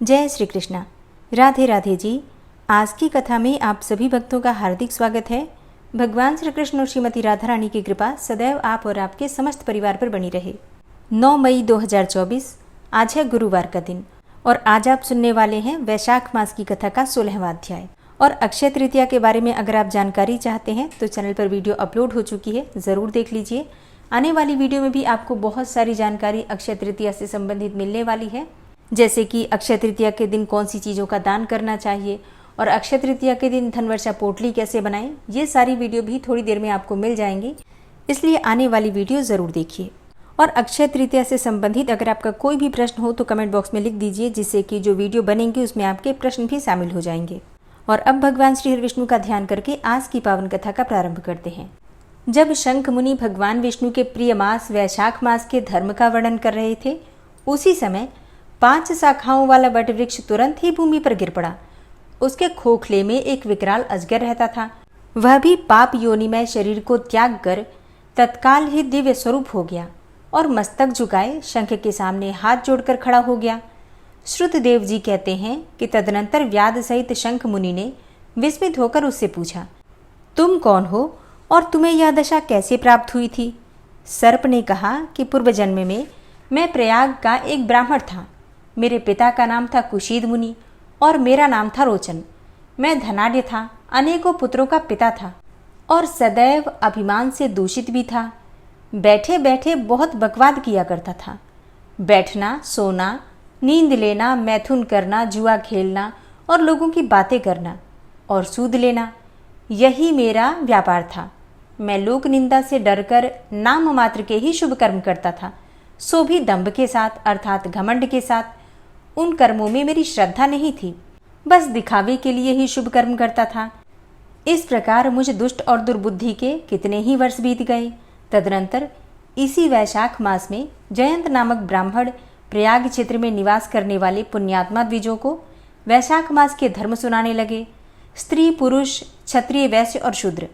जय श्री कृष्णा। राधे राधे जी। आज की कथा में आप सभी भक्तों का हार्दिक स्वागत है। भगवान श्री कृष्ण और श्रीमती राधा रानी की कृपा सदैव आप और आपके समस्त परिवार पर बनी रहे। 9 मई 2024 आज है गुरुवार का दिन और आज आप सुनने वाले हैं वैशाख मास की कथा का 16वां अध्याय। और अक्षय तृतीया के बारे में अगर आप जानकारी चाहते हैं तो चैनल पर वीडियो अपलोड हो चुकी है, ज़रूर देख लीजिए। आने वाली वीडियो में भी आपको बहुत सारी जानकारी अक्षय तृतीया से संबंधित मिलने वाली है, जैसे कि अक्षय तृतीया के दिन कौन सी चीज़ों का दान करना चाहिए और अक्षय तृतीया के दिन धनवर्षा पोटली कैसे बनाएं। ये सारी वीडियो भी थोड़ी देर में आपको मिल जाएंगी, इसलिए आने वाली वीडियो ज़रूर देखिए। और अक्षय तृतीया से संबंधित अगर आपका कोई भी प्रश्न हो तो कमेंट बॉक्स में लिख दीजिए, जिससे कि जो वीडियो बनेंगी उसमें आपके प्रश्न भी शामिल हो जाएंगे। और अब भगवान श्री विष्णु का ध्यान करके आज की पावन कथा का प्रारंभ करते हैं। जब शंख मुनि भगवान विष्णु के प्रिय मास वैशाख मास के धर्म का वर्णन कर रहे थे, उसी समय 5 शाखाओं वाला वट वृक्ष तुरंत ही भूमि पर गिर पड़ा। उसके खोखले में एक विकराल अजगर रहता था। वह भी पाप योनिमय शरीर को त्याग कर तत्काल ही दिव्य स्वरूप हो गया और मस्तक झुकाए शंख के सामने हाथ जोड़कर खड़ा हो गया। श्रुतदेव जी कहते हैं कि तदनंतर व्याध सहित शंख मुनि ने विस्मित होकर उससे पूछा, तुम कौन हो और तुम्हें यह दशा कैसे प्राप्त हुई थी? सर्प ने कहा कि पूर्व जन्म में मैं प्रयाग का एक ब्राह्मण था। मेरे पिता का नाम था कुशीद मुनि और मेरा नाम था रोचन। मैं धनाढ्य था, अनेकों पुत्रों का पिता था और सदैव अभिमान से दूषित भी था। बैठे बैठे बहुत बकवाद किया करता था। बैठना, सोना, नींद लेना, मैथुन करना, जुआ खेलना और लोगों की बातें करना और सूद लेना, यही मेरा व्यापार था। मैं लोक निंदा से डरकर नाम मात्र के ही शुभ कर्म करता था, सो भी दंभ के साथ अर्थात घमंड के साथ। उन कर्मों में मेरी श्रद्धा नहीं थी, बस दिखावे के लिए ही शुभ कर्म करता था। इस प्रकार मुझ दुष्ट और दुर्बुद्धि के कितने ही वर्ष बीत गए। तदनंतर इसी वैशाख मास में जयंत नामक ब्राह्मण प्रयाग क्षेत्र में निवास करने वाले पुण्यात्मा द्विजों को वैशाख मास के धर्म सुनाने लगे। स्त्री, पुरुष, क्षत्रिय, वैश्य और शूद्र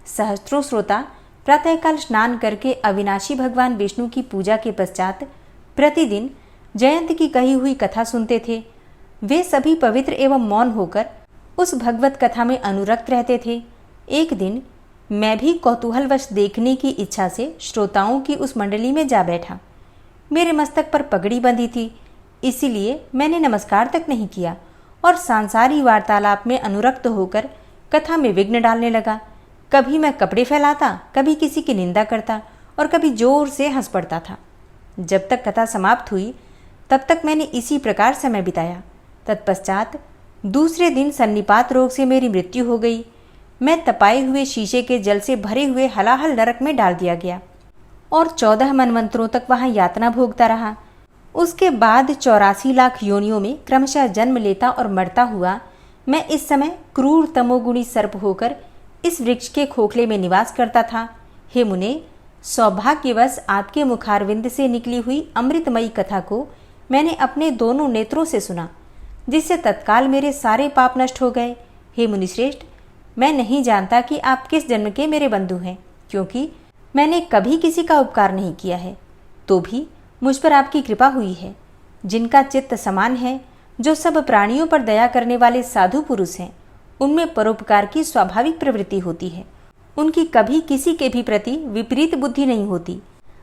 सहस्त्रों श्रोता प्रातःकाल स्नान करके अविनाशी भगवान विष्णु की पूजा के पश्चात प्रतिदिन जयंत की कही हुई कथा सुनते थे। वे सभी पवित्र एवं मौन होकर उस भगवत कथा में अनुरक्त रहते थे। एक दिन मैं भी कौतूहलवश देखने की इच्छा से श्रोताओं की उस मंडली में जा बैठा। मेरे मस्तक पर पगड़ी बंधी थी, इसीलिए मैंने नमस्कार तक नहीं किया और सांसारी वार्तालाप में अनुरक्त होकर कथा में विघ्न डालने लगा। कभी मैं कपड़े फैलाता, कभी किसी की निंदा करता और कभी जोर से हंस पड़ता था। जब तक कथा समाप्त हुई तब तक मैंने इसी प्रकार समय बिताया। तत्पश्चात दूसरे दिन सन्निपात रोग से मेरी मृत्यु हो गई। मैं तपाए हुए शीशे के जल से भरे हुए हलाहल नरक में डाल दिया गया और 14 मनवंतरों तक वहां यातना भोगता रहा। उसके बाद 84 लाख योनियों में क्रमशः जन्म लेता और मरता हुआ मैं इस समय क्रूर तमोगुणी सर्प होकर इस वृक्ष के खोखले में निवास करता था। हे मुने, सौभाग्यवश आपके मुखारविंद से निकली हुई अमृतमयी कथा को मैंने अपने दोनों नेत्रों से सुना, जिससे तत्काल मेरे सारे पाप नष्ट हो गए। हे मुनिश्रेष्ठ, मैं नहीं जानता कि आप किस जन्म के मेरे बंधु हैं, क्योंकि मैंने कभी किसी का उपकार नहीं किया है, तो भी मुझ पर आपकी कृपा हुई है। जिनका चित्त समान है, जो सब प्राणियों पर दया करने वाले साधु पुरुष हैं, उनमें परोपकार की स्वाभाविक प्रवृत्ति होती है। उनकी कभी किसी के भी प्रति विपरीत बुद्धि नहीं होती।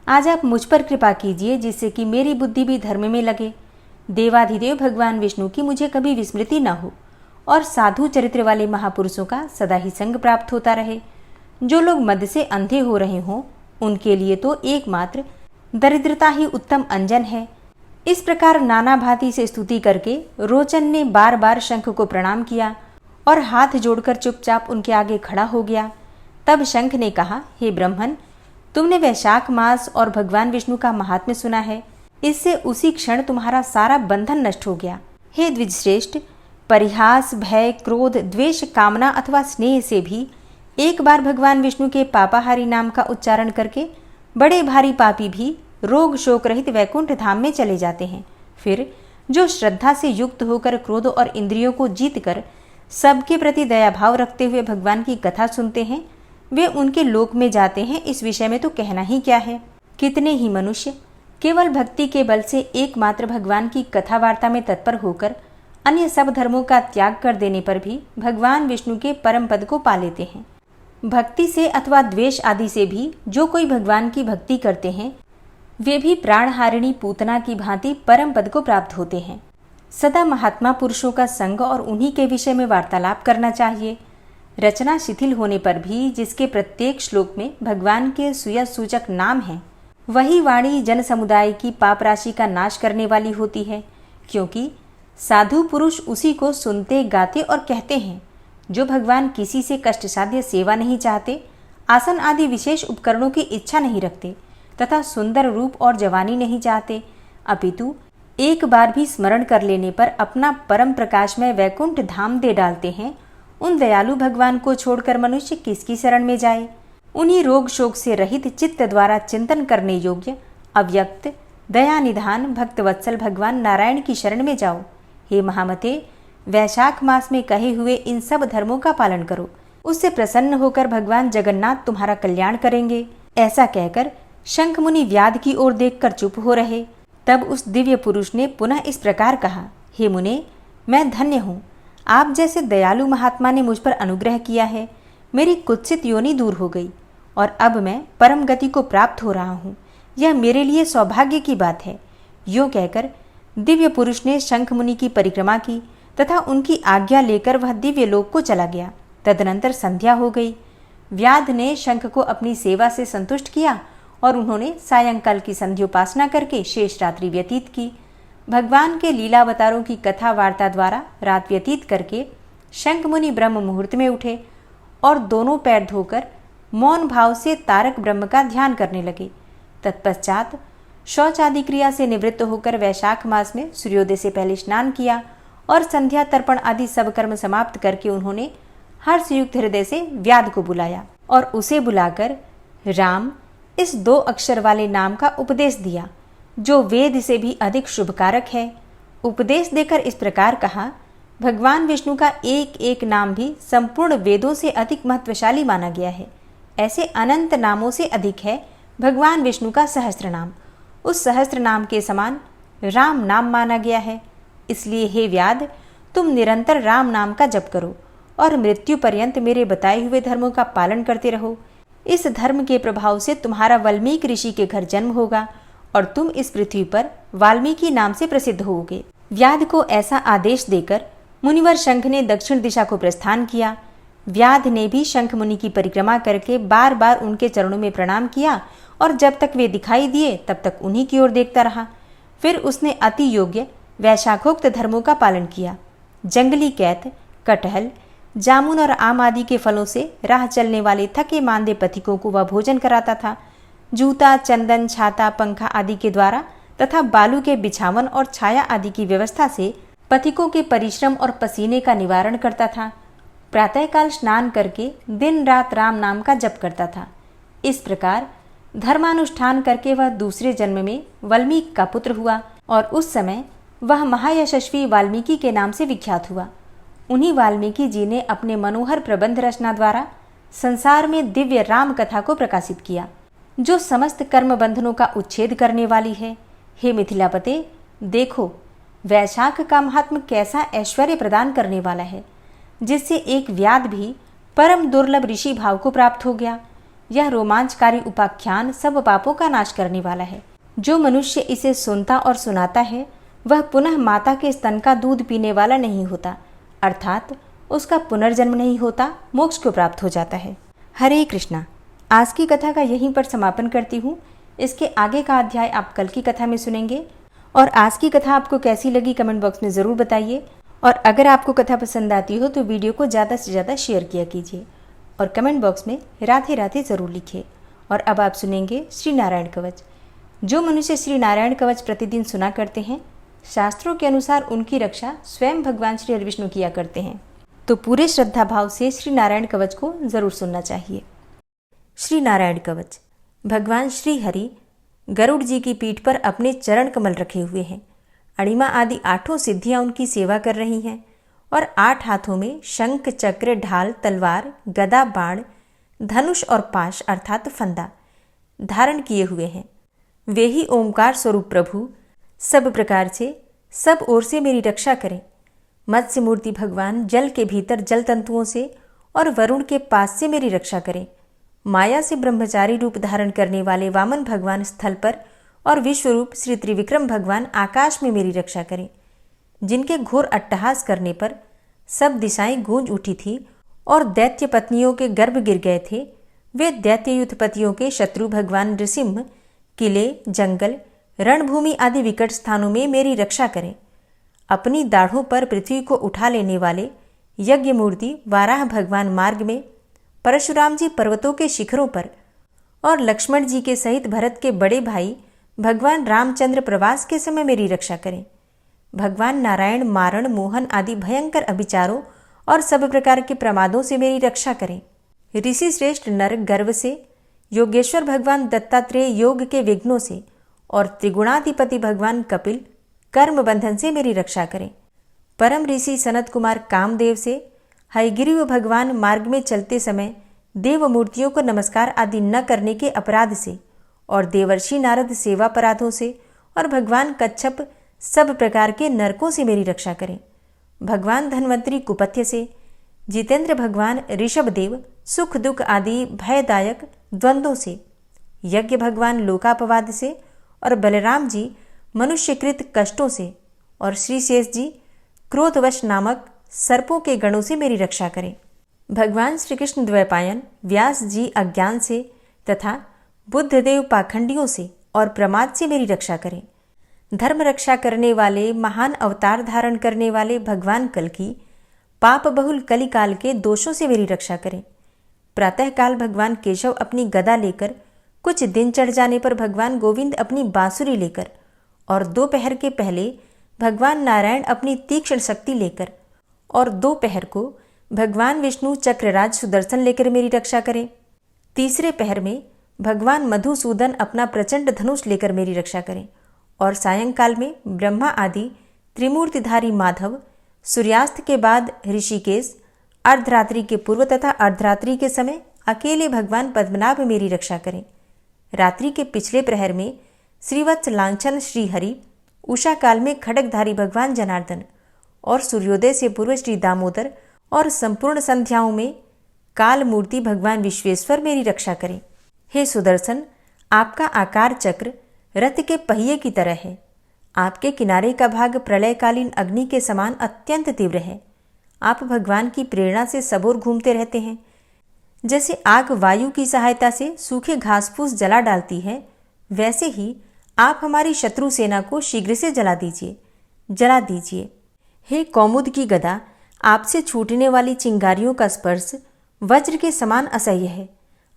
आज आप मुझ पर कृपा कीजिए, जिससे कि मेरी बुद्धि भी धर्म में लगे। देवाधिदेव भगवान विष्णु की मुझे कभी विस्मृति न हो और साधु चरित्र वाले महापुरुषों का सदा ही संग प्राप्त होता रहे। जो लोग मद से अंधे हो रहे हों, उनके लिए तो एकमात्र दरिद्रता ही उत्तम अंजन है। इस प्रकार नाना भांति से स्तुति करके रोचन ने बार बार शंख को प्रणाम किया और हाथ जोड़कर चुपचाप उनके आगे खड़ा हो गया। तब शंख ने कहा, हे ब्रह्मन, तुमने वैशाख मास और भगवान विष्णु का महात्म्य सुना है, इससे उसी क्षण तुम्हारा सारा बंधन नष्ट हो गया। हे द्विजश्रेष्ठ, परिहास, भय, क्रोध, द्वेष, कामना अथवा स्नेह से भी एक बार भगवान विष्णु के पापाहारी नाम का उच्चारण करके बड़े भारी पापी भी रोग शोक रहित वैकुंठ धाम में चले जाते हैं। फिर जो श्रद्धा से युक्त होकर क्रोध और इंद्रियों को जीत कर सबके प्रति दया भाव रखते हुए भगवान की कथा सुनते हैं, वे उनके लोक में जाते हैं। इस विषय में तो कहना ही क्या है। कितने ही मनुष्य केवल भक्ति के बल से एकमात्र भगवान की कथा वार्ता में तत्पर होकर अन्य सब धर्मों का त्याग कर देने पर भी भगवान विष्णु के परम पद को पा लेते हैं। भक्ति से अथवा द्वेष आदि से भी जो कोई भगवान की भक्ति करते हैं वे भी प्राणहारिणी पूतना की भांति परम पद को प्राप्त होते हैं। सदा महात्मा पुरुषों का संग और उन्हीं के विषय में वार्तालाप करना चाहिए। रचना शिथिल होने पर भी जिसके प्रत्येक श्लोक में भगवान के सूचक नाम हैं, वही वाणी जन समुदाय की पाप राशि का नाश करने वाली होती है, क्योंकि साधु पुरुष उसी को सुनते, गाते और कहते हैं जो भगवान किसी से कष्ट साध्य सेवा नहीं चाहते, आसन आदि विशेष उपकरणों की इच्छा नहीं रखते तथा सुंदर रूप और जवानी नहीं चाहते, अपितु एक बार भी स्मरण कर लेने पर अपना परम प्रकाशमय वैकुंठ धाम दे डालते हैं। उन दयालु भगवान को छोड़कर मनुष्य किसकी शरण में जाए। उन्हीं रोग शोक से रहित चित्त द्वारा चिंतन करने योग्य अव्यक्त दया निधान भक्तवत्सल भगवान नारायण की शरण में जाओ। हे महामते, वैशाख मास में कहे हुए इन सब धर्मों का पालन करो, उससे प्रसन्न होकर भगवान जगन्नाथ तुम्हारा कल्याण करेंगे। ऐसा कहकर शंख मुनि व्याध की ओर देखकर चुप हो रहे। तब उस दिव्य पुरुष ने पुनः इस प्रकार कहा, हे मुने, मैं धन्य हूँ, आप जैसे दयालु महात्मा ने मुझ पर अनुग्रह किया है। मेरी कुत्सित योनि दूर हो गई और अब मैं परम गति को प्राप्त हो रहा हूँ। यह मेरे लिए सौभाग्य की बात है। यूँ कहकर दिव्य पुरुष ने शंख मुनि की परिक्रमा की तथा उनकी आज्ञा लेकर वह दिव्य लोक को चला गया। तदनंतर संध्या हो गई। व्याध ने शंख को अपनी सेवा से संतुष्ट किया और उन्होंने सायंकाल की संध्योपासना करके शेष रात्रि व्यतीत की। भगवान के लीलावतारों की कथा वार्ता द्वारा रात व्यतीत करके शंख मुनि ब्रह्म मुहूर्त में उठे और दोनों पैर धोकर मौन भाव से तारक ब्रह्म का ध्यान करने लगे। तत्पश्चात शौच आदि क्रिया से निवृत्त होकर वैशाख मास में सूर्योदय से पहले स्नान किया और संध्या तर्पण आदि सब कर्म समाप्त करके उन्होंने हर्षयुक्त हृदय से व्याध को बुलाया और उसे बुलाकर राम इस 2 अक्षर वाले नाम का उपदेश दिया, जो वेद से भी अधिक शुभकारक है। उपदेश देकर इस प्रकार कहा, भगवान विष्णु का एक एक नाम भी संपूर्ण वेदों से अधिक महत्वशाली माना गया है। ऐसे अनंत नामों से अधिक है भगवान विष्णु का सहस्त्र नाम। उस सहस्त्र नाम के समान राम नाम माना गया है। इसलिए हे व्याध, तुम निरंतर राम नाम का जप करो और मृत्यु पर्यंत मेरे बताए हुए धर्मों का पालन करते रहो। इस धर्म के प्रभाव से तुम्हारा वाल्मीकि ऋषि के घर जन्म होगा और तुम इस पृथ्वी पर वाल्मीकि नाम से प्रसिद्ध होगे। व्याध को ऐसा आदेश देकर मुनिवर शंख ने दक्षिण दिशा को प्रस्थान किया। व्याध ने भी शंख मुनि की परिक्रमा करके बार बार उनके चरणों में प्रणाम किया और जब तक वे दिखाई दिए तब तक उन्हीं की ओर देखता रहा। फिर उसने अति योग्य वैशाखोक्त धर्मों का पालन किया। जंगली कैत, कटहल, जामुन और आम आदि के फलों से राह चलने वाले थके मांदे पथिकों को वह भोजन कराता था। जूता, चंदन, छाता, पंखा आदि के द्वारा तथा बालू के बिछावन और छाया आदि की व्यवस्था से पथिकों के परिश्रम और पसीने का निवारण करता था। प्रातःकाल स्नान करके दिन रात राम नाम का जप करता था। इस प्रकार धर्मानुष्ठान करके वह दूसरे जन्म में वाल्मीकि का पुत्र हुआ और उस समय वह महायशस्वी वाल्मीकि के नाम से विख्यात हुआ। उन्हीं वाल्मीकि जी ने अपने मनोहर प्रबंध रचना द्वारा संसार में दिव्य राम कथा को प्रकाशित किया, जो समस्त कर्म बंधनों का उच्छेद करने वाली है। हे मिथिलापते, देखो वैशाख का महात्म कैसा ऐश्वर्य प्रदान करने वाला है, जिससे एक व्याध भी परम दुर्लभ ऋषि भाव को प्राप्त हो गया। यह रोमांचकारी उपाख्यान सब पापों का नाश करने वाला है। जो मनुष्य इसे सुनता और सुनाता है वह पुनः माता के स्तन का दूध पीने वाला नहीं होता, अर्थात उसका पुनर्जन्म नहीं होता, मोक्ष को प्राप्त हो जाता है। हरे कृष्णा। आज की कथा का यहीं पर समापन करती हूँ। इसके आगे का अध्याय आप कल की कथा में सुनेंगे। और आज की कथा आपको कैसी लगी कमेंट बॉक्स में ज़रूर बताइए। और अगर आपको कथा पसंद आती हो तो वीडियो को ज़्यादा से ज़्यादा शेयर किया कीजिए और कमेंट बॉक्स में राधे राधे ज़रूर लिखिए। और अब आप सुनेंगे श्री नारायण कवच। जो मनुष्य श्री नारायण कवच प्रतिदिन सुना करते हैं, शास्त्रों के अनुसार उनकी रक्षा स्वयं भगवान श्री हरिविष्णु किया करते हैं। तो पूरे श्रद्धा भाव से श्री नारायण कवच को ज़रूर सुनना चाहिए। श्री नारायण कवच। भगवान श्री हरि गरुड़ जी की पीठ पर अपने चरण कमल रखे हुए हैं। अणिमा आदि 8 सिद्धियां उनकी सेवा कर रही हैं और 8 हाथों में शंख, चक्र, ढाल, तलवार, गदा, बाण, धनुष और पाश अर्थात फंदा धारण किए हुए हैं। वे ही ओमकार स्वरूप प्रभु सब प्रकार से सब ओर से मेरी रक्षा करें। मत्स्य मूर्ति भगवान जल के भीतर जल तंतुओं से और वरुण के पास से मेरी रक्षा करें। माया से ब्रह्मचारी रूप धारण करने वाले वामन भगवान स्थल पर और विश्वरूप श्री त्रिविक्रम भगवान आकाश में मेरी रक्षा करें। जिनके घोर अट्टहास करने पर सब दिशाएं गूंज उठी थी और दैत्य पत्नियों के गर्भ गिर गए थे, वे दैत्य युद्धपतियों के शत्रु भगवान नृसिंह किले, जंगल, रणभूमि आदि विकट स्थानों में मेरी रक्षा करें। अपनी दाढ़ों पर पृथ्वी को उठा लेने वाले यज्ञ मूर्ति वाराह भगवान मार्ग में, परशुराम जी पर्वतों के शिखरों पर और लक्ष्मण जी के सहित भरत के बड़े भाई भगवान रामचंद्र प्रवास के समय मेरी रक्षा करें। भगवान नारायण मारण, मोहन आदि भयंकर अभिचारों और सब प्रकार के प्रमादों से मेरी रक्षा करें। ऋषि श्रेष्ठ नर गर्व से, योगेश्वर भगवान दत्तात्रेय योग के विघ्नों से और त्रिगुणाधिपति भगवान कपिल कर्म बंधन से मेरी रक्षा करें। परम ऋषि सनत कुमार कामदेव से, हयग्रीव भगवान मार्ग में चलते समय देव मूर्तियों को नमस्कार आदि न करने के अपराध से और देवर्षि नारद सेवा अपराधों से और भगवान कच्छप सब प्रकार के नरकों से मेरी रक्षा करें। भगवान धन्वंतरी कुपथ्य से, जितेंद्र भगवान ऋषभदेव सुख दुख आदि भयदायक द्वंद्वों से, यज्ञ भगवान लोकापवाद से और बलराम जी मनुष्यकृत कष्टों से और श्री शेष जी क्रोधवश नामक सर्पों के गणों से मेरी रक्षा करें। भगवान श्री कृष्ण द्वैपायन व्यास जी अज्ञान से तथा बुद्धदेव पाखंडियों से और प्रमाद से मेरी रक्षा करें। धर्म रक्षा करने वाले महान अवतार धारण करने वाले भगवान कल्कि पाप बहुल कलिकाल के दोषों से मेरी रक्षा करें। प्रातःकाल भगवान केशव अपनी गदा लेकर, कुछ दिन चढ़ जाने पर भगवान गोविंद अपनी बांसुरी लेकर और दोपहर के पहले भगवान नारायण अपनी तीक्ष्ण शक्ति लेकर और दोपहर को भगवान विष्णु चक्रराज सुदर्शन लेकर मेरी रक्षा करें। तीसरे पहर में भगवान मधुसूदन अपना प्रचंड धनुष लेकर मेरी रक्षा करें और सायंकाल में ब्रह्मा आदि त्रिमूर्तिधारी माधव, सूर्यास्त के बाद ऋषिकेश, अर्धरात्रि के पूर्व तथा अर्धरात्रि के समय अकेले भगवान पद्मनाभ मेरी रक्षा करें। रात्रि के पिछले प्रहर में श्रीवत्स लांछन श्रीहरि, उषा काल में खड्गधारी भगवान जनार्दन और सूर्योदय से पूर्व श्री दामोदर और संपूर्ण संध्याओं में काल मूर्ति भगवान विश्वेश्वर मेरी रक्षा करें। हे सुदर्शन, आपका आकार चक्र रथ के पहिए की तरह है। आपके किनारे का भाग प्रलयकालीन अग्नि के समान अत्यंत तीव्र है। आप भगवान की प्रेरणा से सबोर घूमते रहते हैं। जैसे आग वायु की सहायता से सूखे घास फूस जला डालती है, वैसे ही आप हमारी शत्रु सेना को शीघ्र से जला दीजिए। हे कौमुद की गदा, आपसे छूटने वाली चिंगारियों का स्पर्श वज्र के समान असह्य है।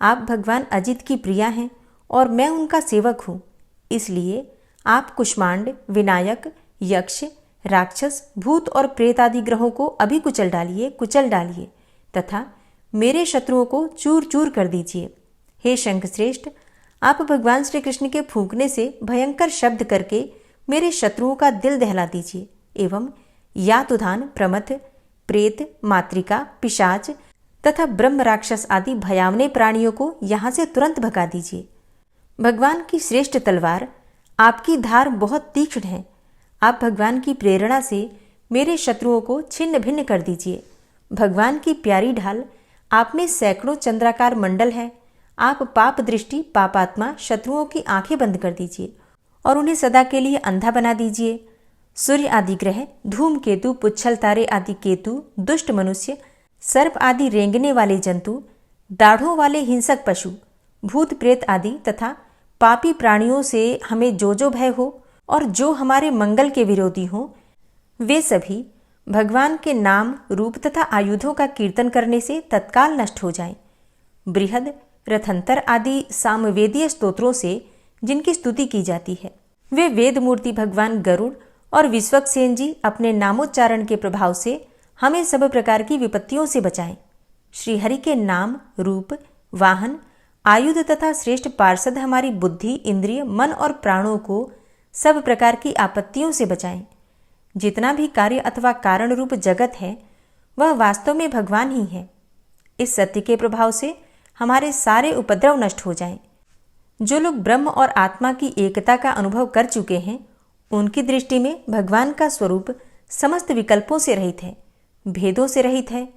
आप भगवान अजित की प्रिया हैं और मैं उनका सेवक हूँ। इसलिए आप कुष्मांड, विनायक, यक्ष, राक्षस, भूत और प्रेत आदि ग्रहों को अभी कुचल डालिए तथा मेरे शत्रुओं को चूर चूर कर दीजिए। हे शंखश्रेष्ठ, आप भगवान श्री कृष्ण के फूंकने से भयंकर शब्द करके मेरे शत्रुओं का दिल दहला दीजिए एवं यातुधान, प्रमथ, प्रेत, मातृका, पिशाच तथा ब्रह्म राक्षस आदि भयावने प्राणियों को यहाँ से तुरंत भगा दीजिए। भगवान की श्रेष्ठ तलवार, आपकी धार बहुत तीक्ष्ण है। आप भगवान की प्रेरणा से मेरे शत्रुओं को छिन्न भिन्न कर दीजिए। भगवान की प्यारी ढाल, आप में सैकड़ों चंद्राकार मंडल है। आप पाप दृष्टि, पापात्मा शत्रुओं की आंखें बंद कर दीजिए और उन्हें सदा के लिए अंधा बना दीजिए। सूर्य आदि ग्रह, धूमकेतु, पुच्छल तारे आदि केतु, दुष्ट मनुष्य, सर्प आदि रेंगने वाले जंतु, दाढ़ों वाले हिंसक पशु, भूत प्रेत आदि तथा पापी प्राणियों से हमें जो भय हो और जो हमारे मंगल के विरोधी हों, वे सभी भगवान के नाम, रूप तथा आयुधों का कीर्तन करने से तत्काल नष्ट हो जाएं। बृहद, रथंतर आदि सामवेदीय स्तोत्रों से जिनकी स्तुति की जाती है, वे वेद मूर्ति भगवान गरुड़ और विश्वक्सेन जी अपने नामोच्चारण के प्रभाव से हमें सब प्रकार की विपत्तियों से बचाएं। श्रीहरि के नाम, रूप, वाहन, आयुध तथा श्रेष्ठ पार्षद हमारी बुद्धि, इंद्रिय, मन और प्राणों को सब प्रकार की आपत्तियों से बचाएं। जितना भी कार्य अथवा कारण रूप जगत है, वह वास्तव में भगवान ही है। इस सत्य के प्रभाव से हमारे सारे उपद्रव नष्ट हो जाएं। जो लोग ब्रह्म और आत्मा की एकता का अनुभव कर चुके हैं, उनकी दृष्टि में भगवान का स्वरूप समस्त विकल्पों से रहित है, भेदों से रहित है।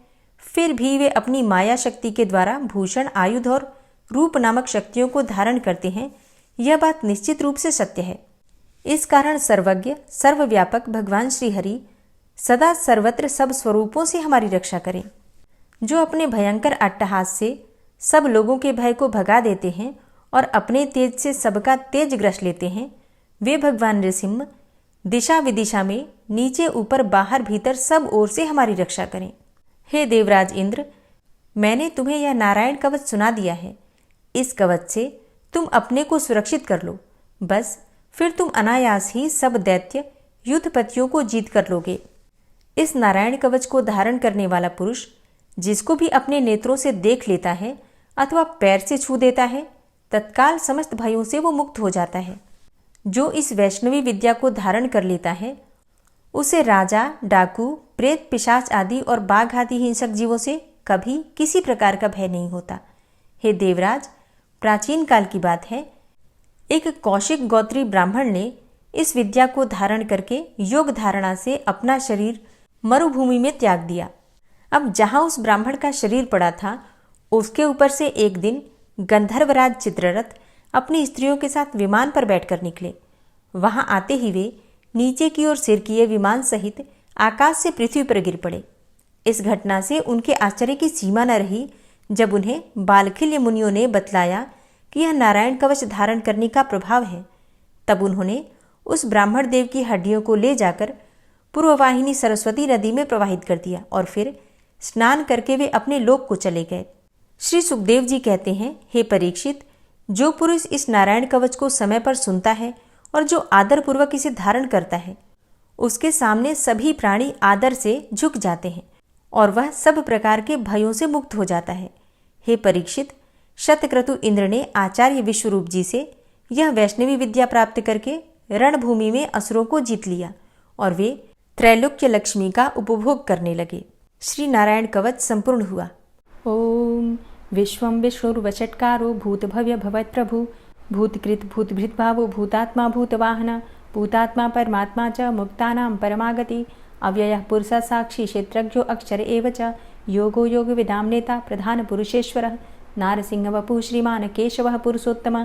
फिर भी वे अपनी माया शक्ति के द्वारा भूषण, आयुध और रूप नामक शक्तियों को धारण करते हैं। यह बात निश्चित रूप से सत्य है। इस कारण सर्वज्ञ, सर्वव्यापक भगवान श्री हरि सदा सर्वत्र सब स्वरूपों से हमारी रक्षा करें। जो अपने भयंकर अट्टहास से सब लोगों के भय को भगा देते हैं और अपने तेज से सबका तेज ग्रस लेते हैं, वे भगवान नृसिंह दिशा विदिशा में, नीचे ऊपर बाहर भीतर सब ओर से हमारी रक्षा करें। हे देवराज इंद्र, मैंने तुम्हें यह नारायण कवच सुना दिया है। इस कवच से तुम अपने को सुरक्षित कर लो। बस फिर तुम अनायास ही सब दैत्य युद्धपतियों को जीत कर लोगे। इस नारायण कवच को धारण करने वाला पुरुष जिसको भी अपने नेत्रों से देख लेता है अथवा पैर से छू देता है, तत्काल समस्त भयों से वो मुक्त हो जाता है। जो इस वैष्णवी विद्या को धारण कर लेता है, उसे राजा, डाकू, प्रेत, पिशाच आदि और बाघ आदि हिंसक जीवों से कभी किसी प्रकार का भय नहीं होता। हे देवराज, प्राचीन काल की बात है, एक कौशिक गोत्री ब्राह्मण ने इस विद्या को धारण करके योग धारणा से अपना शरीर मरुभूमि में त्याग दिया। अब जहां उस ब्राह्मण का शरीर पड़ा था, उसके ऊपर से एक दिन गंधर्वराज चित्ररथ अपनी स्त्रियों के साथ विमान पर बैठकर निकले। वहां आते ही वे नीचे की ओर सिर किए विमान सहित आकाश से पृथ्वी पर गिर पड़े। इस घटना से उनके आश्चर्य की सीमा न रही जब उन्हें बालखिल्य मुनियों ने बतलाया कि यह नारायण कवच धारण करने का प्रभाव है। तब उन्होंने उस ब्राह्मण देव की हड्डियों को ले जाकर पूर्ववाहिनी सरस्वती नदी में प्रवाहित कर दिया और फिर स्नान करके वे अपने लोक को चले गए। श्री सुखदेव जी कहते हैं, हे परीक्षित, जो पुरुष इस नारायण कवच को समय पर सुनता है और जो आदरपूर्वक इसे धारण करता है, उसके सामने सभी प्राणी आदर से झुक जाते हैं और वह सब प्रकार के भयों से मुक्त हो जाता है। हे परीक्षित, शतक्रतु इंद्र ने आचार्य विश्वरूप जी से यह वैष्णवी विद्या प्राप्त करके रणभूमि में असुरों को जीत लिया और वे त्रैलोक्य लक्ष्मी का उपभोग करने लगे। श्री नारायण कवच संपूर्ण हुआ। ओम विश्वं विष्णुर्वषट्कारो भूतभव्य भवत्प्रभु भूतकृत भूतभृत भावो भूतात्मा भूतवाहन भूतात्मा परमात्मा च मुक्तानां परमागति अव्ययः पुरुषः साक्षी क्षेत्रज्ञो अक्षर एव च योगो योग विदाम नेता प्रधान पुरुषेश्वरः नारसिंह वपुः श्रीमान केशवः पुरुषोत्तम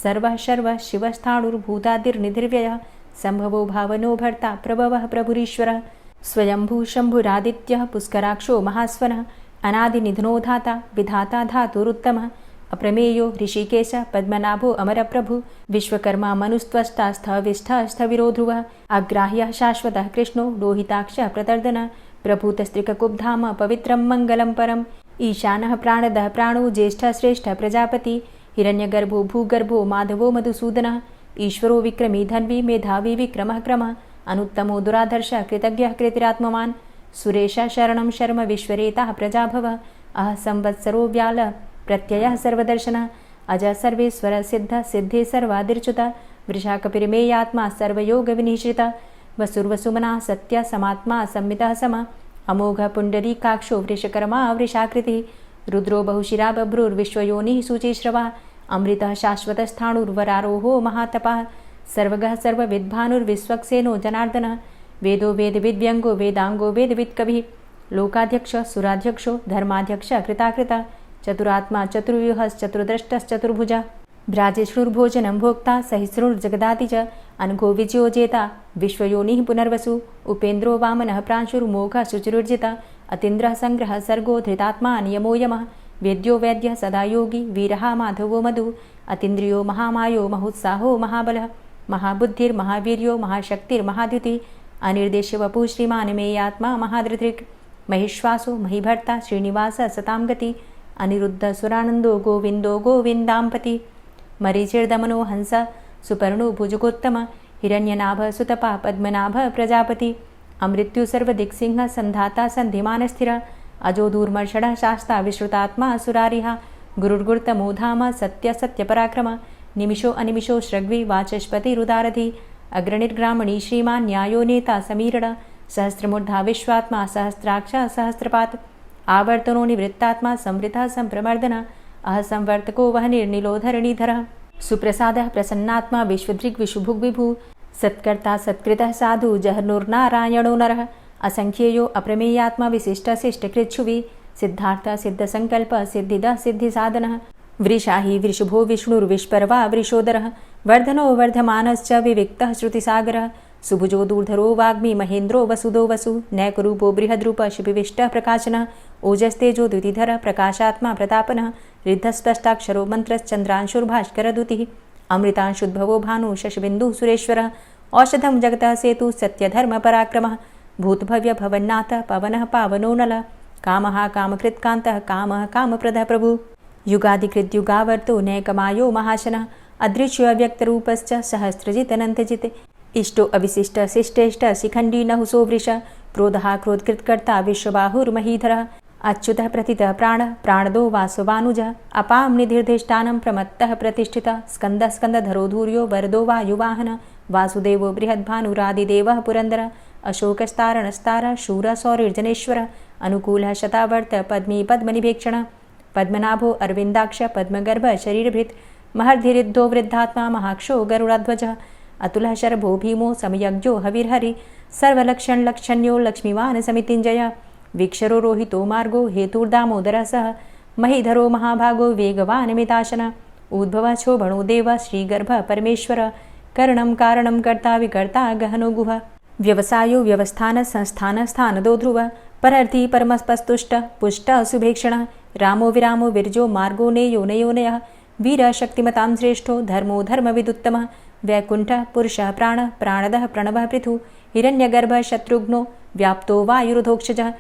सर्वः शर्वः शिवस्थाणुर्भूतादिर्निधिर्व्ययः संभवो भावनो भर्ता प्रभवः प्रभुरीश्वरः स्वयंभू शंभुरादित्यः पुष्कराक्षो महास्वनः अनादिनिधनो धाता विधाता धातुरुत्तमः अप्रमेयो ऋषिकेश पद्मनाभो अमरप्रभु विश्वकर्मा मनुस्त्वष्टा स्थविष्ठः स्थविरो ध्रुवः अग्राह्यः शाश्वतः कृष्णो लोहिताक्षः प्रतर्दनः प्रभूतस्त्रिककुब्धाम पवित्रं मङ्गलं परम् ईशानः प्राणदः प्राणो ज्येष्ठः श्रेष्ठः प्रजापति हिरण्यगर्भो भूगर्भो माधवो मधुसूदनः ईश्वरो विक्रमी धन्वी मेधावी विक्रमः क्रमः अनुत्तमो दुराधर्षः कृतज्ञः कृतिरात्मवान् सुरेशः शरणं शर्म विश्वरेताः प्रजाभवः अह संवत्सरो व्यालः प्रत्ययः सर्वदर्शनः अजः सर्वेश्वर सिद्धः सिद्धे सर्वादिर्च्युतः वृषाकपिर्मेयात्मा सर्वयोगविनिश्रितः वसुर्वसुमनः सत्यः समात्मा संमितः समः अमोघः पुण्डरीकाक्षो वृषकर्मा वृषाकृतिः रुद्रो बहुशिरा बभ्रुर्विश्वयोनिः शुचिश्रवः अमृतः शाश्वतस्थाणुर्वरारोहो महातपः सर्वगः सर्वविद्भानुर्विश्वक्सेनो जनार्दनः वेदो वेदविद्व्यङ्गो वेदाङ्गो वेदवित्कविः लोकाध्यक्षः सुराध्यक्षो धर्माध्यक्षः कृताकृतः चतुरात्मा चतुर्व्यूहश्चतुर्द्रष्टश्चतुर्भुजः भ्राजिष्णुर्भोजनं भोक्ता सहिष्णुर्जगदाति च अनघो विजयो जेता विश्वयोनिः पुनर्वसु उपेन्द्रो वामनः प्रांशुर्मोघः शुचिरुर्जितः अतीन्द्रः संग्रहः सर्गो धृतात्मा नियमो यमः वेद्यो वैद्यः सदा योगी वीरः माधवो मधु अतीन्द्रियो महामायो महोत्साहो महाबलः महाबुद्धिर्महावीर्यो महाशक्तिर्महाद्युतिः अनिर्देश्य वपुः श्रीमान् मेयात्मा महाधृतिर् महिश्वासो महीभर्ता श्रीनिवासः सतां गति अनिरुद्ध सुरानन्दो गोविन्दो गोविन्दाम्पति मरीचिर्दमनो हंस सुपर्णो भुजगोत्तम हिरण्यनाभ सुतपा पद्मनाभ प्रजापति अमृत्यु सर्वदिक्सिंह संधाता संधिमानस्थिर अजो दूर्मर्षणः शास्ता विश्रुतात्मा सुरारिहा गुरुर्गुर्तमो धाम सत्य सत्यपराक्रम निमिषो अनिमिषो श्रग्वी वाचस्पतिरुदारधि अग्रणिर्ग्रामणी श्रीमान् न्यायो नेता समीरण सहस्रमूर्धा विश्वात्मा सहस्राक्ष सहस्रपात् आवर्तनो निवृत्तात्मा संवृतः संप्रमर्दन अह संवर्तको वह निर्निलो धरणीधरः सुप्रसादः प्रसन्नात्मा विश्वदृक् विशुभुग्विभु सत्कर्ता सत्कृतः साधु जहनुर्नारायणो नरः असंख्येयो अप्रमेयात्मा विशिष्टशिष्टकृच्छुवि सिद्धार्थ सिद्धसंकल्प सिद्धिदः सिद्धिसाधनः वृषाहि वृषभो विष्णुर्विष्पर्वा वृषोदरः वर्धनो वर्धमानश्च विविक्तः श्रुतिसागरः सुभुजो दूर्धरो वाग्मी महेन्द्रो वसुदो वसु नैकरूपो बृहद्रूप शिपिविष्टः प्रकाशनः ओजस्तेजो द्युतिधरः प्रकाशात्मा प्रतापनः रिद्धस्पष्टाक्षरो मन्त्रश्चन्द्रांशुर्भास्करदुतिः अमृतांशुद्भवो भानु शशबिन्दुः सुरेश्वरः औषधं जगतः सेतु सत्यधर्मपराक्रमः भूतभव्यभवन्नाथ पवनः पावनो नलः कामः कामकृत्कान्तः कामः कामप्रदः प्रभुः युगादिकृद्युगावर्तो नैकमायो महाशनः अदृश्योऽव्यक्तरूपश्च सहस्रजितनन्तजित् इष्टो अविशिष्ट शिष्टेष्ट शिखण्डी नहुसो वृष क्रोधः क्रोधकृत्कर्ता विश्वबाहुर्महीधरः अच्युतः प्रतितः प्राणः प्राणदो वासवानुजः अपां निधिर्धिष्ठानं प्रमत्तः प्रतिष्ठितः स्कन्दः स्कन्दधरो धूर्यो वरदो वायुवाहनः वासुदेवो बृहद्भानुरादिदेवः पुरन्दरः अशोकस्तारणस्तारः शूरः सौरिर्जनेश्वरः अनुकूलः शतावर्त पद्मी पद्मनिभेक्षणः पद्मनाभो अरविन्दाक्ष पद्मगर्भ शरीरभृत् महर्धिरिद्धो वृद्धात्मा महाक्षो गरुडाध्वजः अतुलः शरभो भीमो समयज्ञो हविर्हरि सर्वलक्षणलक्षण्यो लक्ष्मीवान् समितिञ्जयः वीक्षरो रोहितो मार्गो हेतुर्दामोदरः सः महीधरो महाभागो वेगवान् मिताशनः उद्भवः क्षोभणो देवः श्रीगर्भः परमेश्वरः करणं कारणं कर्ता विकर्ता गहनो गुहः व्यवसायो व्यवस्थानः संस्थानः स्थानदो ध्रुवः परर्थी परमस्पस्तुष्ट पुष्ट शुभेक्षणः रामो विरामो विरजो मार्गो नेयो नयोनयः वीरः शक्तिमतां श्रेष्ठो धर्मो धर्मविदुत्तमः वैकुण्ठः पुरुषः प्राणः प्राणदः प्रणवः पृथु हिरण्यगर्भः शत्रुघ्नो व्याप्तो वायुरुधोक्षजः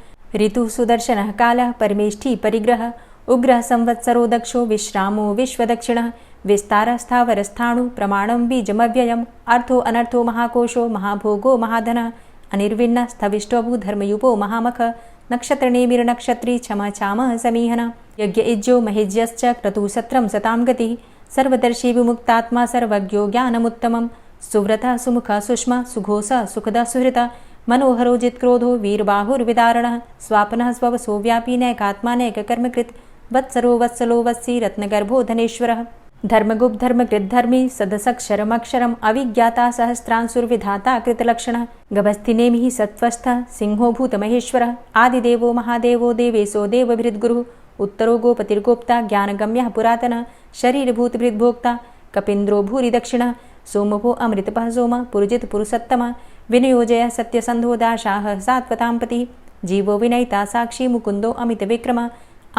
ऋतुः सुदर्शनः कालः परमेष्ठी परिग्रहः उग्रः संवत्सरो दक्षो विश्रामो विश्वदक्षिणः विस्तारः स्थावरस्थाणु प्रमाणं बीजमव्ययम् अर्थो अनर्थो महाकोशो महाभोगो महाधनः अनिर्विण्णः स्थविष्टोऽभू धर्मयुपो महामखः नक्षत्रनेमिर्नक्षत्री क्षमा चामः समीहनः यज्ञ इज्जो महेज्यश्च क्रतुसत्रं सतां गतिः सर्वदर्शी विमुक्तात्मा सर्वज्ञो ज्ञानमुत्तमं सुव्रतः सुमुखः सुष्मा सुघोषः सुखदः सुहृतः मनोहरो जित्क्रोधो वीरबाहुर्विदारणः स्वापनः स्ववसो व्यापी नैकात्मा नैककर्मकृत् वत्सरो वत्सलो वत्सी रत्नगर्भो धनेश्वरः धर्मगुप्त धर्मकृद्धर्मी सदसक्षरमक्षरम् अविज्ञाता सहस्रांशुर्विधाता कृतलक्षणः गभस्तिनेमिः सत्त्वस्थः सिंहो भूतमहेश्वरः आदिदेवो महादेवो देवेशो देवभृद्गुरुः उत्तरो गोपतिर्गोप्ता ज्ञानगम्यः पुरातनः शरीरभूतभृद्भोक्ता कपीन्द्रो भूरि दक्षिणः सोमभो अमृतपः सोमः पुरुजित पुरुषोत्तमः विनियोजयः सत्यसन्धो दाशाः सात्वतां पतिः जीवो विनयिता साक्षी मुकुन्दो अमितविक्रमः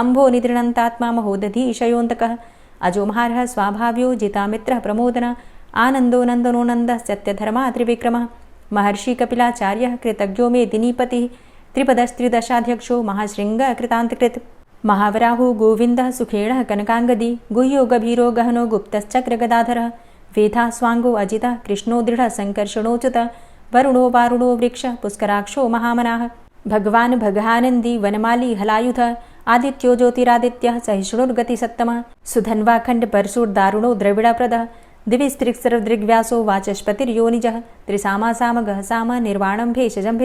अम्भो निद्रणन्तात्मा महोदधीशयोऽन्तकः अजो महारः स्वाभाव्यो जितामित्रः प्रमोदनः आनन्दो नन्दनो नन्दः सत्यधर्मा त्रिविक्रमः महर्षि कपिलाचार्यः कृतज्ञो मेदिनीपतिः त्रिपदस्त्रिदशाध्यक्षो महाशृङ्गः कृतान्तकृत् महावराहो गोविन्दः सुखेणः कनकाङ्गदी गुह्यो गभीरो गहनो गुप्तश्चक्रगदाधरः वेधा स्वाङ्गो अजितः कृष्णो दृढः सङ्कर्षणोच्युतः वरुणो वारुणो वृक्षः पुष्कराक्षो महामनाः भगवान् भगानन्दी वनमाली हलायुधः आदित्यो ज्योतिरादित्यः सहिष्णुर्गतिसत्तमः सुधन्वाखण्ड परशुर्दारुणो द्रविडप्रदः दिविस्त्रिक्सर्वदृग्व्यासो वाचस्पतिर्योनिजः त्रिसामासामगः साम निर्वाणं भेषजं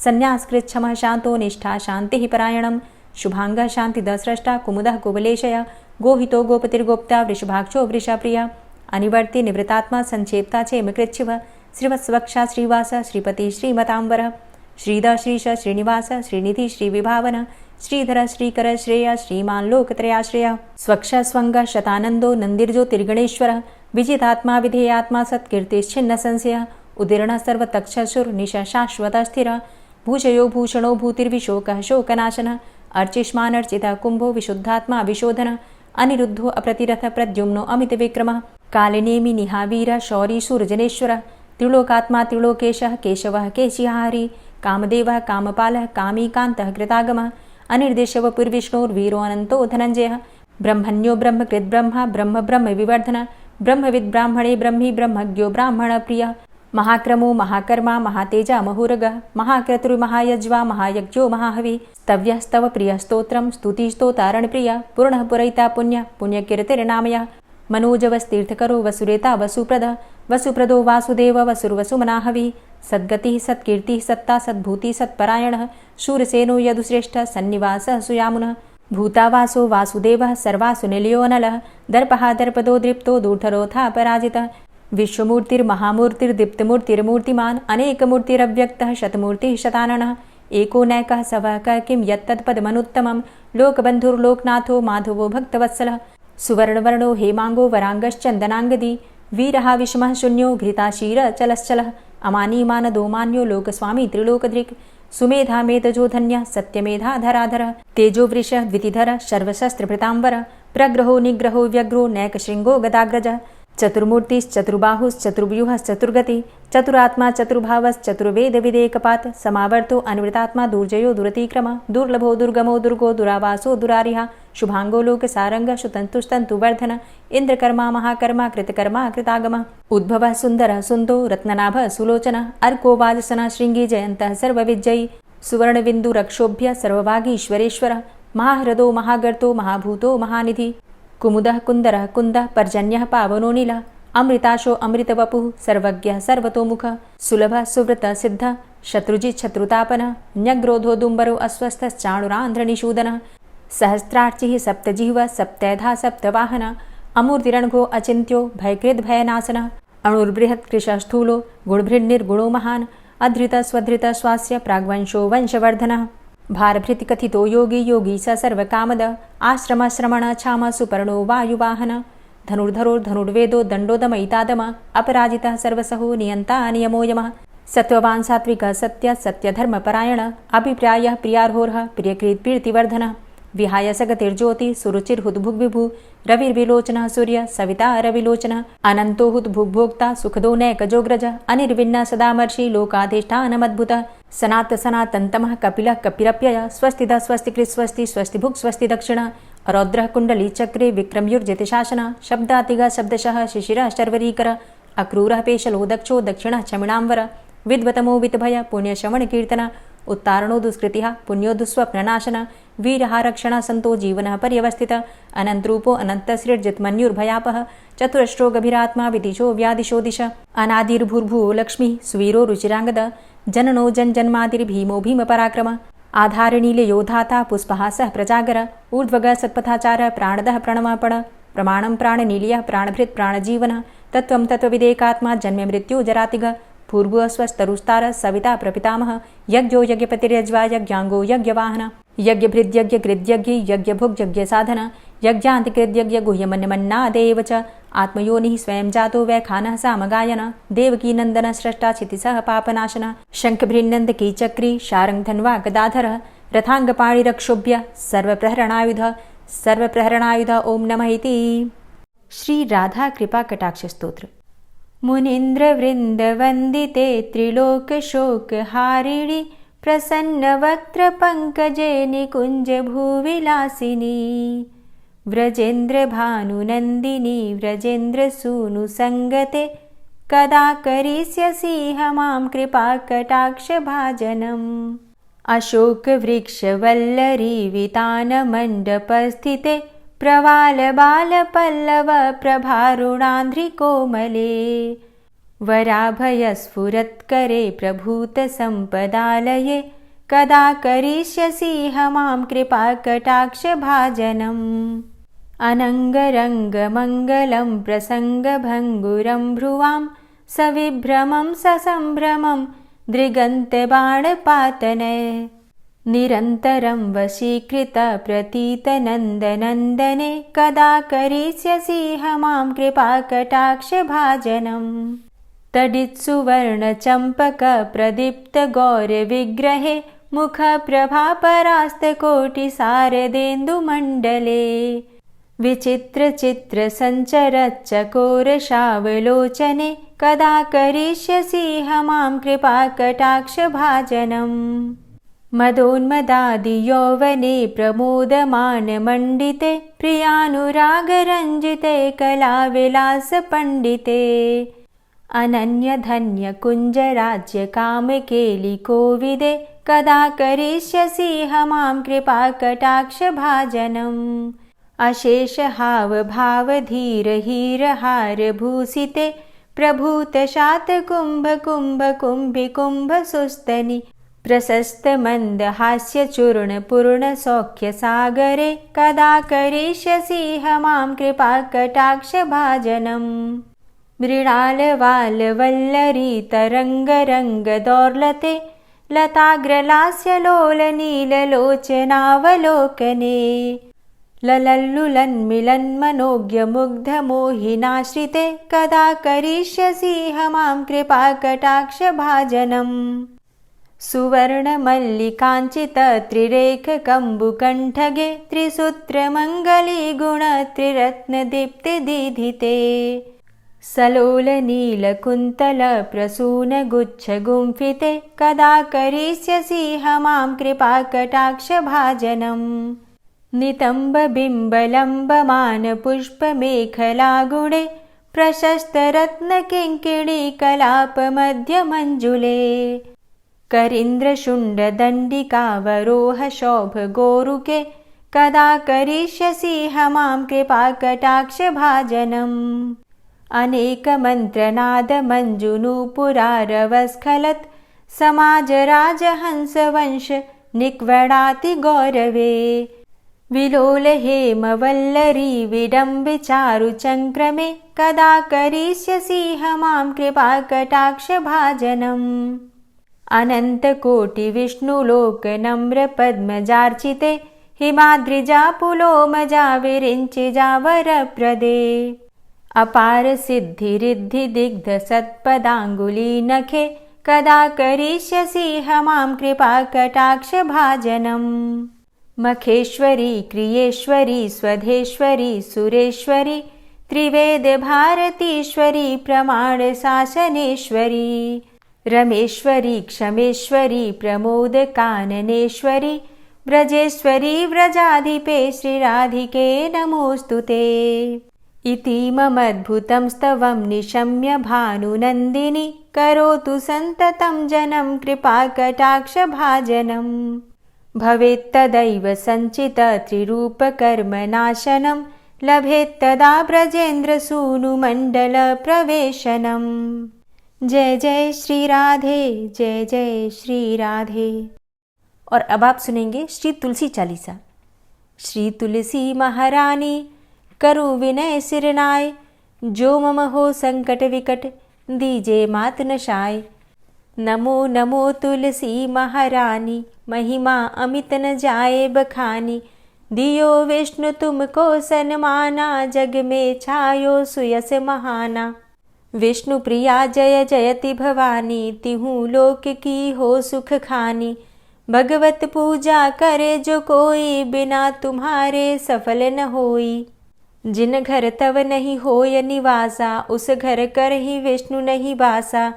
सन्न्यासकृच्छमः शान्तो निष्ठा शान्तिः परायणं शुभाङ्गः शान्तिदस्रष्टा कुमुदः कुवलेशय गोहितो गोपतिर्गोप्ता वृषभाक्षो वृषाप्रियः अनिवर्ति निवृतात्मा संक्षेप्ता चेमकृच्छिवः श्रीवत्सवक्षा श्रीवास श्रीपति श्रीमताम्बरः श्रीद श्रीश श्रीनिवास श्रीनिधि श्रीविभावन श्रीधर श्रीकर श्रेय श्रीमान् लोकत्रयाश्रयः स्वक्ष स्वङ्ग शतानन्दो नन्दिर्ज्योतिर्गणेश्वरः विजितात्मा विधेयात्मा सत्कीर्तिश्छिन्न संशयः उदीर्णः सर्वतक्षसुर्निश शाश्वतः स्थिरः भूषयो भूषणो भूतिर्विशोकः शोकनाशनः अर्चिष्मानर्चितः कुम्भो विशुद्धात्मा विशोधनः अनिरुद्धो अप्रतिरथ प्रद्युम्नो अमितविक्रमः कालिनेमि निहावीरः शौरी शूरजनेश्वरः त्रिलोकात्मा त्रिलोकेशः केशवः केशिहारी कामदेवः कामपालः कामीकान्तः कृतागमः अनिर्देशवपुर्विष्णोर्वीरो अनन्तो धनञ्जयः ब्रह्मण्यो ब्रह्मकृद्ब्रह्मा ब्रह्म ब्रह्म विवर्धनः ब्रह्मविद् ब्राह्मणे ब्रह्मी ब्रह्मज्ञो ब्राह्मणप्रियः महाक्रमो महाकर्मा महातेजा महोरगः महाक्रतुर्महायज्वा महायज्ञो महाहवि स्तव्यः स्तव प्रियः स्तोत्रं स्तुतिस्तोतारणप्रियः पूर्णः पुरैता पुण्यः पुण्यकीर्तिर्नामयः मनोजवस्तीर्थकरो वसुरेता वसुप्रदः वसुप्रदो वासुदेव वसुर्वसुमनाहवि सद्गतिः सत्कीर्तिः सत्ता सद्भूतिः सत्परायणः शूरसेनो यदुश्रेष्ठः सन्निवासः सुयामुनः भूतावासो वासुदेवः सर्वासु निलयोऽनलः दर्पः दर्पदो दृप्तो दूढरोऽथा पराजितः विश्वमूर्तिर्महामूर्तिर्दीप्तमूर्तिर्मूर्तिमान् अनेकमूर्तिरव्यक्तः शतमूर्तिः शताननः एको नैकः सवः क किं यत्तत्पदमनुत्तमं लोकबन्धुर्लोकनाथो माधवो भक्तवत्सलः सुवर्णवर्णो हेमाङ्गो वराङ्गश्चन्दनाङ्गदी वीरः विषमः शून्यो घृताशीरचलश्चलः अमानीमानदोमान्यो लोकस्वामी त्रिलोकदृक् सुमेधा मेधजो धन्यः सत्यमेधाधराधरः तेजोवृषः द्वितिधरः सर्वशस्त्रभृताम्बरः प्रग्रहो निग्रहो व्यग्रो नैकशृङ्गो गदाग्रजः चतुर्मूर्तिश्चतुर्बाहुश्चतुर्व्यूहश्चतुर्गति चतुरात्मा चतुर्भावश्चतुर्वेदविदेकपात् समावर्तो अन्वृतात्मा दुर्जयो दुरतिक्रम दुर्लभो दुर्गमो दुर्गो दुरावासो दुरारिहा शुभांगो लोकसारङ्गः सुतन्तुस्तन्तुवर्धन इन्द्रकर्मा महाकर्मा कृतकर्मा कृतागमः उद्भवः सुन्दरः सुन्दो रत्ननाभः सुलोचनः अर्को वाजसनः शृङ्गी जयन्तः सर्वविजयी सुवर्णबिन्दुरक्षोभ्य सर्वभागीश्वरेश्वरः महाह्रदो महागर्तो महाभूतो महानिधि कुमुदः कुन्दरः कुन्दः पर्जन्यः पावनो नीलः अमृताशो अमृतवपुः सर्वज्ञः सर्वतोमुखः सुलभः सुव्रतः सिद्धः शत्रुजित् शत्रुतापनः न्यग्रोधोदुम्बरो अस्वस्थश्चाणुरान्ध्रनिषूदनः सहस्रार्चिः सप्तजिह्वः सप्तैधा सप्तवाहनः अमूर्तिरणघो अचिन्त्यो भयकृद्भयनाशनः अणुर्बृहत्कृशः स्थूलो गुणभृन्निर्गुणो महान् अधृतः स्वधृतः स्वास्य प्राग्वंशो वंशवर्धनः भारभृतिकथितो योगी योगी स सर्वकामदः आश्रमश्रमणः क्षामः सुपर्णो वायुवाहन धनुर्धरोर्धनुर्वेदो दण्डोदमयितादमः अपराजितः सर्वसहो नियन्ता नियमो यमः सत्त्ववान् सात्विकः सत्यः सत्यधर्मपरायणः अभिप्रायः प्रियार्होरः प्रियकृत्प्रीतिवर्धनः विहाय सगतिर्ज्योतिः सुरुचिर्हुद्भुग्विभुः रविर्विलोचनः सूर्यः सविता रविलोचनः अनन्तो हुद्भुग्भोक्ता सुखदो नैकजोग्रजः अनिर्विण्णः सदामर्षि लोकाधिष्ठानमद्भुतः सनातनतमः कपिलः कपिरप्ययः स्वस्तिदः स्वस्तिकृत् स्वस्ति स्वस्तिभुक् स्वस्ति दक्षिणः रौद्रः कुण्डली चक्रे विक्रमयुर्जितशासनः शब्दातिगः शब्दशः शिशिरः शर्वरीकरः अक्रूरः पेशलो दक्षो दक्षिणः क्षमिणाम्बरः विद्वतमो वितभय पुण्यश्रवणकीर्तनः उत्तारणो दुष्कृतिः पुण्यो दुःस्वप्ननाशनः वीरः रक्षणः सन्तो जीवनः पर्यवस्थितः अनन्तरूपो अनन्तसृर्जितमन्युर्भयापः चतुरश्रो गभीरात्मा विदिशो व्यादिशो दिश अनादिर्भूर्भुवो लक्ष्मीः सुवीरो रुचिराङ्गदः जननो जन्मादिर्भीमो भीमपराक्रमः आधारनीलयोधाता पुष्पहासः प्रजागर ऊर्ध्वगः सत्पथाचारः प्राणदः प्रणवापण प्रमाणं प्राणनीलयः प्राणभृत् प्राणजीवनः तत्त्वं तत्त्वविदेकात्मा जन्ममृत्यु जरातिगः भूर्भुवः स्वस्तरुस्तारः सविता प्रपितामहः यज्ञो यज्ञपतिर्यज्वा यज्ञाङ्गो यज्ञवाहनः यज्ञभृद्यज्ञकृद्यज्ञ यज्ञभुग्यज्ञसाधन यज्ञान्तिकृद्यज्ञ गुह्यमन्यमन्नादेव च आत्मयोनिः स्वयं जातो वैखानः सामगायन देवकीनन्दनः स्रष्टा क्षितिसः पापनाशनः शङ्खभृन्नन्दकी चक्री शारङ्गधन्वा गदाधरः रथाङ्गपाणिरक्षोभ्य सर्वप्रहरणायुध ओम नमः इति। श्री राधा कृपा कटाक्ष स्तोत्र। मुनीन्द्रवृन्दवन्दिते त्रिलोकशोकहारिणि प्रसन्नवक्त्रपङ्कजे निकुञ्जभूविलासिनी व्रजेन्द्रभानुनन्दिनी व्रजेन्द्रसूनुसङ्गते कदा करिष्यसीह मां कृपाकटाक्षभाजनम् अशोकवृक्षवल्लरीवितानमण्डपस्थिते प्रवालबालपल्लव प्रभारुणान्ध्रिकोमले वराभयस्फुरत्करे प्रभूतसम्पदालये कदा करिष्यसीह मां कृपाकटाक्षभाजनम् अनङ्गरङ्गमङ्गलं प्रसङ्गभङ्गुरं भ्रुवां सविभ्रमं ससम्भ्रमं दृगन्तबाणपातने निरन्तरं वशीकृतप्रतीतनन्दनन्दने कदा करिष्यसीह मां कृपाकटाक्षभाजनम् तडित्सुवर्णचम्पकप्रदीप्तगौरविग्रहे मुखप्रभापरास्तकोटिसारदेन्दुमण्डले विचित्रचित्रसञ्चरच्चकोरशावलोचने कदा करिष्यसीह मां कृपाकटाक्षभाजनम् मदोन्मदादियौवने प्रमोदमानमण्डिते प्रियानुरागरञ्जिते कलाविलासपण्डिते अनन्यधन्यकुञ्जराज्यकामकेलिकोविदे कदा करिष्यसीह मां कृपाकटाक्षभाजनम् अशेषहावभावधीरहीरहारभूषिते प्रभूतशातकुम्भकुम्भकुम्भिकुम्भसुस्तनि प्रशस्त मंदहास्य चूर्ण पूर्ण सौख्य सागरे कदा करिष्यसि मां कृपा कटाक्ष भाजनम् मृणाल वाल वल्लरी तरंग रंग दौर्लते लताग्रलास्य लोल नील लोचनावलोकने ललल्लुलन्मिलन्मनोज्ञ मुग्ध मोहिनाश्रिते कदा करिष्यसि मां कृपा कटाक्ष भाजनम् सुवर्णमल्लिकाञ्चित त्रिरेख कम्बुकण्ठगे त्रिसूत्रमङ्गली गुण त्रिरत्नदीप्ति दीधिते सलोल नीलकुन्तल प्रसून गुच्छ गुम्फिते कदा करिष्यसि मां कृपा कटाक्ष भाजनम् नितम्ब बिम्बलम्बमान पुष्पमेखला गुणे प्रशस्त रत्न किङ्किणी कलाप मध्य मञ्जुले करीन्द्रशुण्ड दण्डिकावरोह शोभ गोरुके कदा करिष्यसि मां कृपा कटाक्ष भाजनम् अनेक मंत्रनाद मंजुनूपुरारवस्खलत् समाज राजहंस वंश निक्वडाति गौरवे विलोल हेम वल्लरी विडम्बि चारु चंक्रमे कदा करिष्यसि मां कृपा कटाक्ष भाजनम् अनंत कोटि विष्णुलोक नम्र पद्मजार्चिते हिमाद्रिजा पुलोमजा विरिञ्चिजा वरप्रदे अपार सिद्धि रिद्धि दिग्ध सत्पदांगुली नखे कदा करिष्यसि मां कृपा कटाक्ष भाजनम् मखेश्वरी क्रियेश्वरी स्वधेश्वरी सुरेश्वरी त्रिवेद भारतीश्वरी प्रमाण शासनेश्वरी रमेश्वरी क्षमेश्वरी प्रमोद काननेश्वरी व्रजेश्वरी व्रजाधिपे श्रीराधिके नमोस्तुते इतीममद्भुतं स्तवं निशम्य भानुनन्दिनी करोतु सन्ततं जनं कृपाकटाक्ष भाजनम् भवेत्तदैव सञ्चित त्रिरूपकर्मनाशनं लभेत्तदा ब्रजेन्द्रसूनुमण्डल प्रवेशनम् जय जय श्री राधे, जय जय श्री राधे। और अब आप सुनेंगे श्री तुलसी चालीसा। श्री तुलसी महारानी करूँ विनय सिरनाय, जो मम हो संकट विकट दीजे मात नशाय। नमो नमो तुलसी महारानी, महिमा अमित न जाए बखानी। दियो विष्णु तुमको सन्माना, जग में छायो सुयस महाना। विष्णु प्रिया जय जयति भवानी, तिहूँ लोक की हो सुख खानी। भगवत पूजा करे जो कोई, बिना तुम्हारे सफल न होई। जिन घर तव नहीं होय निवासा, उस घर कर ही विष्णु नहीं बासा।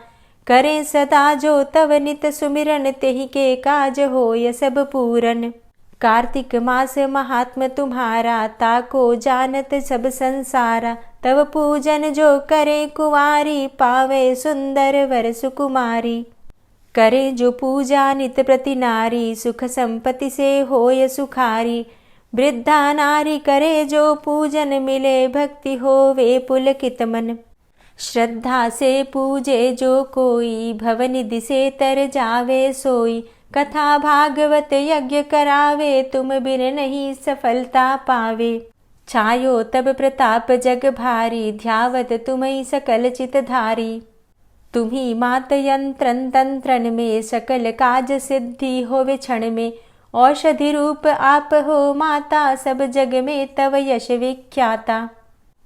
करें सदा जो तव नित सुमिरन, तेहि के काज होय सब पूरन। कार्तिक मास महात्म तुम्हारा, ताको जानत सब संसारा। तव पूजन जो करे कुंवारी, पावे सुंदर वर सुकुमारी। करे जो पूजा नित प्रति नारी, सुख संपत्ति से होय सुखारी। वृद्धा नारी करे जो पूजन, मिले भक्ति होवे पुलकित मन। श्रद्धा से पूजे जो कोई, भवनिधि से तर जावे सोई। कथा भागवत यज्ञ करावे, तुम बिन नहीं सफलता पावे। छायो तब प्रताप जग भारी, ध्यावत तुम्हीं सकल चित धारी। तुम्ही मात यंत्रन तंत्रन में, सकल काज सिद्धि होवे क्षण में। औषधि रूप आप हो माता, सब जग में तव यश विख्याता।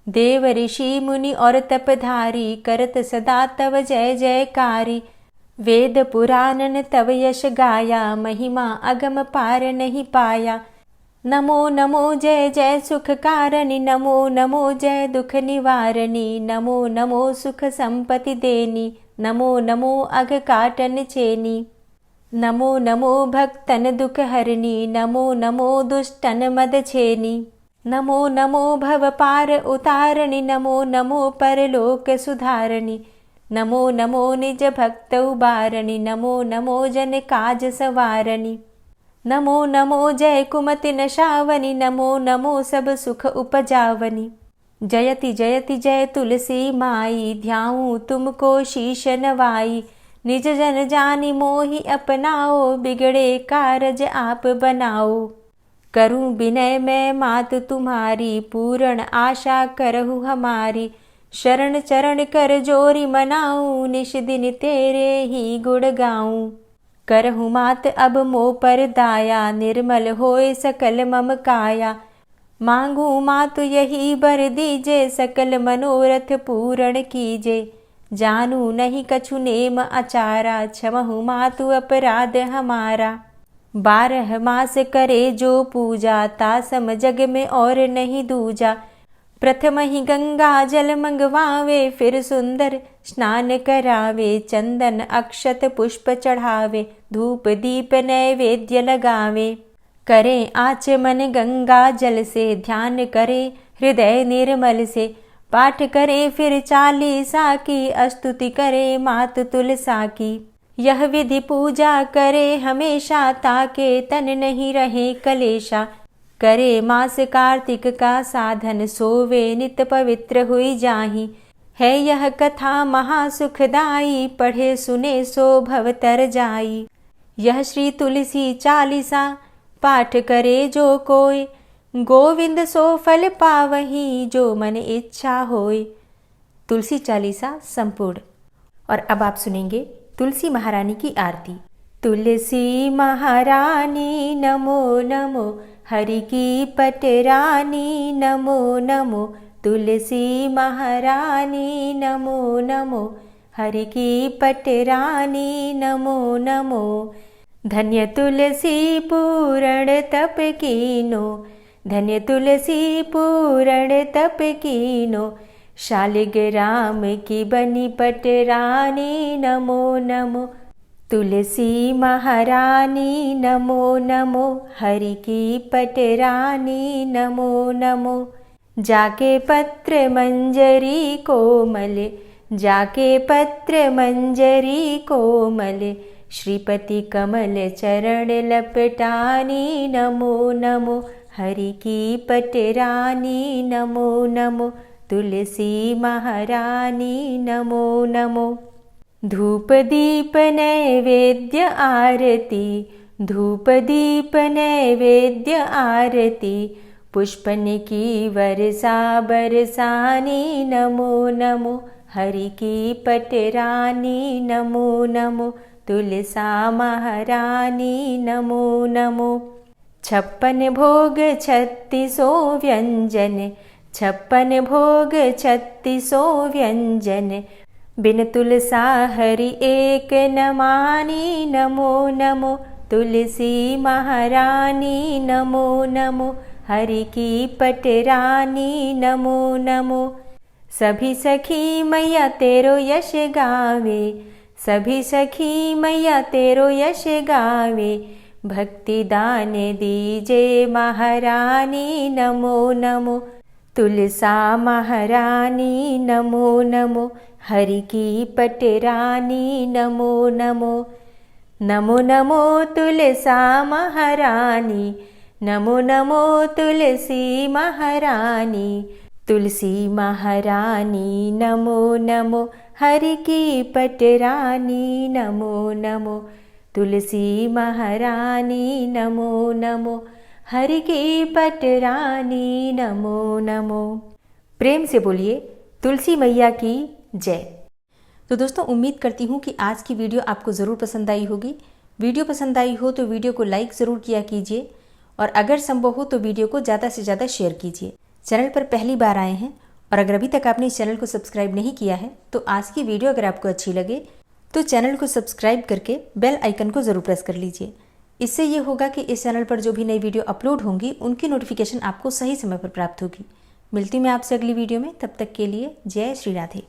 देव ऋषि मुनि और तपधारी, करत सदा तव जय जयकारी। वेद पुराणन तव यश गाया, महिमा अगम पार नहीं पाया। नमो नमो जय जय सुख कारणि, नमो नमो जय दुख निवारणी। नमो नमो सुख संपत्ति देनी, नमो नमो अघ काटन चेनी। नमो नमो भक्तन दुख हरणी, नमो नमो दुष्टन मद छेनी। नमो नमो भव पार उतारणी, नमो नमो परलोक सुधारणी। नमो नमो निज भक्त उबारणी, नमो नमो जन काज सवारणी। नमो नमो जय कुमति नशावनी, नमो नमो सब सुख उपजावनी। जयति जयति जय तुलसी माई, ध्याऊं तुमको शीश नवाई। निज जन जानि मोहि अपनाओ, बिगड़े कारज आप बनाओ। करूं विनय मैं मात तुम्हारी, पूर्ण आशा करहु हमारी। शरण चरण कर जोरी मनाऊं, निश दिन तेरे ही गुण गाऊं। करहु मात अब मो पर दाया, निर्मल होए सकल मम काया। मांगू मातु यही बर दीजे, सकल मनोरथ पूर्ण कीजे। जानू नहीं कछु नेम आचारा, क्षमहु मातु अपराध हमारा। 12 मास करे जो पूजा, तासम जग में और नहीं दूजा। प्रथम ही गंगा जल मंगवावे, फिर सुंदर स्नान करावे। चंदन अक्षत पुष्प चढ़ावे, धूप दीप नैवेद्य लगावे। करें आचमन गंगा जल से, ध्यान करे हृदय निर्मल से। पाठ करे फिर 40 की, स्तुति करे मात तुलसा की। यह विधि पूजा करे हमेशा, ताके तन नहीं रहे कलेशा। करे मास कार्तिक का साधन, सोवे नित पवित्र हुई जाहि। है यह कथा महासुखदाई, पढ़े सुने सो भव तर जाई। यह श्री तुलसी 40 पाठ करे जो कोय, गोविंद सो फल पावही, जो मन इच्छा होय। तुलसी 40 संपूर्ण। और अब आप सुनेंगे तुलसी महारानी की आरती। तुलसी महारानी नमो नमो, हरि की पटरानी नमो नमो। तुलसी महारानी नमो नमो, हरि की पटरानी नमो नमो। धन्य तुलसी पूर्ण तप कीनो, धन्य तुलसी पूर्ण तप कीनो। शालिग्राम की बनी पटरानी नमो नमो। तुलसी महारानी नमो नमो, हरि की पटरानी नमो नमो। जाके पत्र मंजरी कोमल, जाके पत्र मंजरी कोमल। श्रीपति कमल चरण लपटानी नमो नमो, हरि की पटरानी नमो नमो। तुलसी महारानी नमो नमो। धूप दीप नैवेद्य आरती, धूप दीप नैवेद्य आरती। पुष्पन की वर्षा बरसानी नमो नमो, हरि की पटरानी नमो नमो। तुलसा महारानी नमो नमो। 56 भोग 36 व्यंजन, 56 भोग 36 व्यंजन। बिन तुलसा हरि एक न मानी नमो नमो। तुलसी महारानी नमो नमो, हरि की पटरानी नमो नमो। सभी सखी मैया तेरो यश गावे, सभी सखी मैया तेरो यश गावे। भक्ति दान दीजे महारानी नमो नमो। तुलसा महारानी नमो नमो, हरि की पटरानी नमो नमो। नमो नमो तुलसा महारानी, नमो नमो तुलसी महारानी। तुलसी महारानी नमो नमो, हरि की पटरानी नमो नमो। तुलसी महारानी नमो नमो, हरि की पटरानी नमो नमो। प्रेम से बोलिए तुलसी मैया की जय। तो दोस्तों, उम्मीद करती हूँ कि आज की वीडियो आपको ज़रूर पसंद आई होगी। वीडियो पसंद आई हो तो वीडियो को लाइक ज़रूर किया कीजिए, और अगर संभव हो तो वीडियो को ज़्यादा से ज़्यादा शेयर कीजिए। चैनल पर पहली बार आए हैं और अगर अभी तक आपने इस चैनल को सब्सक्राइब नहीं किया है, तो आज की वीडियो अगर आपको अच्छी लगे तो चैनल को सब्सक्राइब करके बेल आइकन को ज़रूर प्रेस कर लीजिए। इससे ये होगा कि इस चैनल पर जो भी नई वीडियो अपलोड होंगी उनकी नोटिफिकेशन आपको सही समय पर प्राप्त होगी। मिलती मैं आपसे अगली वीडियो में, तब तक के लिए जय श्री राधे।